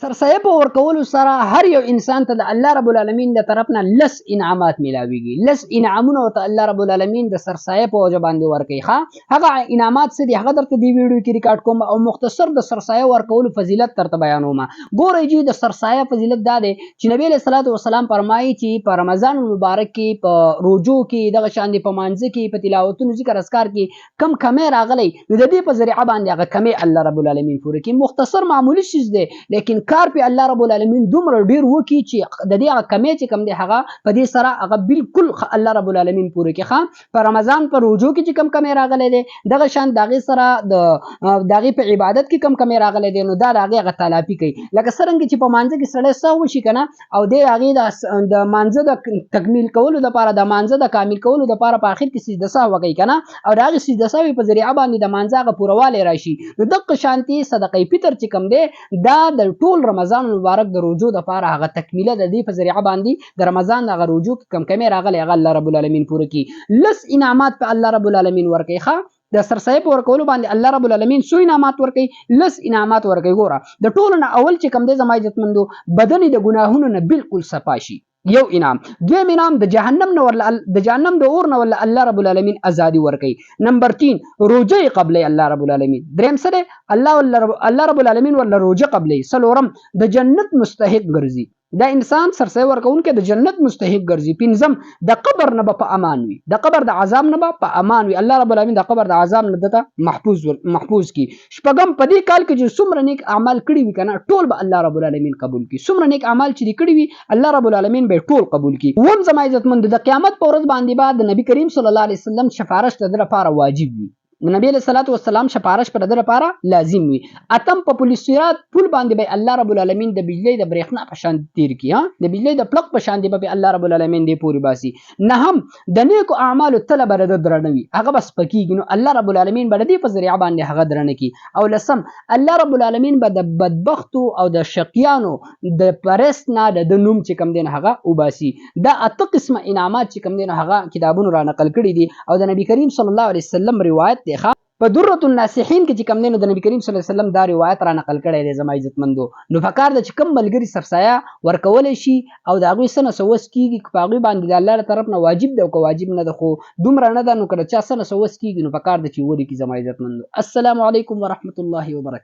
سرسایه په ورکولو سره هر یو انسان ته د الله رب العالمین د طرف نه لس انعامات ملاويږي. لس انعامونه ته الله رب العالمین د سرسایه په وجه باندې ورکوي. هغه انعامات څه دي هغه درته دی ویډیو کې ریکارډ کوم او مختصر د سرسایه ورکولو فضیلت ترته بیانوم. ګورئ جی د سرسایه فضیلت دا دی چې نبی له صلوات و سلام فرمایي چې په رمضان مبارک کې په روزو کې دغه شان دي په مانځ کې په تلاوتونو ذکر اذکار کې کم کمې راغلي نو د دې په ذریعہ باندې هغه کمې الله رب العالمین پوره کوي. مختصر معمولی شیز دی لیکن کار په الله رب العالمین دومره ډیر وکي چې د دې کمې چې کم دی هغه په دې سره هغه بالکل الله رب العالمین پوره کوي. په رمضان په روزو کې چې کم کمې راغلي دي دغه شان دغه سره د دغه په عبادت کې کم کمې راغلي دي نو دا هغه غتلافي کوي. لکه څنګه چې په مانځ کې سړی سو وشي کنه او د هغه د مانځ د تکمیل کولو لپاره د مانځ د کامل کولو لپاره په اخر کې سجده سهو کوي کنه او دغه سجده سهو په ذریعہ باندې د مانځ غ پورواله راشي. نو دغه شانتي صدقه فطر چې کم دی دا د ټول رمضان مبارک د روزو د پاره هغه تکمیله د دې په ذریعہ باندې د رمضان د روزو کم کمې راغلي هغه الله رب العالمین پوره کی. لس انعامات په الله رب العالمین ورکي. د سرسایه په ورکولو باندې الله رب العالمین سو انعامات ورکي لس انعامات ورکي. ګوره د ټولو نه اول چې کم دی زما عزتمندو بدن د ګناهونو نه بالکل صفاشي یو انعام. دویم انعام د جهنم نه ورل د جهنم د اور نه ول الله رب العالمین ازادي ورکي. نمبر 3 روزه قبل الله رب العالمین. دریم سره الله رب العالمین ول روزه قبل. سلورم د جنت مستحق ګرځي. دا انسان سرسایه ورکون کې د جنت مستحق ګرځي. پنځم د قبر نه په امان وي. د قبر د عذاب نه په امان وي. الله رب العالمین د قبر د عذاب نه دته محفوظ کی. شپږم په دې کال کې چې څومره نیک اعمال کړی وي کنه ټول به الله رب العالمین قبول کی. څومره نیک اعمال چې کړی وي الله رب العالمین به ټول قبول کی. وم زما عزتمند د قیامت پر ورځ باندې بعد نبی کریم صلی الله علیه وسلم سفارش د لپاره واجب وي. نبی علیہ الصلوۃ والسلام سفارش پر در لپاره لازم وي. اتم په پولیسیات پول باندې به الله رب العالمین د بجلی د برېښنا په شان تیر کی. د بجلی د پلق په شان دی به الله رب العالمین دی پوری باسي. نهم د نیکو اعمال طلب رد درنوي هغه بس پکېږي نو الله رب العالمین به د په ذریعہ باندې هغه درنه کی. او لسم الله رب العالمین به د بدبختو او د شقیانو د پرستنا د نوم چې کم دین هغه وباسي. دا اته قسمه انعامات چې کم دین هغه کتابونو را نقل کړي دي او د نبی کریم صلی الله علیه وسلم روایت دی. په درۃ الناصحین کې چې کم دینو د نبی کریم صلی الله علیه وسلم دا روایت را نقل کړی دی زما عزتمندو. نو فکر د چې کم ملګری سرسایه ورکول شي او دا غوي سنه سوس کیږي په غوي باندې د الله تر طرف نه واجب دی او که واجب نه ده خو دومره نه ده نو کله چا سنه سوس کیږي نو فکر د چې وری کی زما عزتمندو. السلام علیکم ورحمت الله وبرکاته.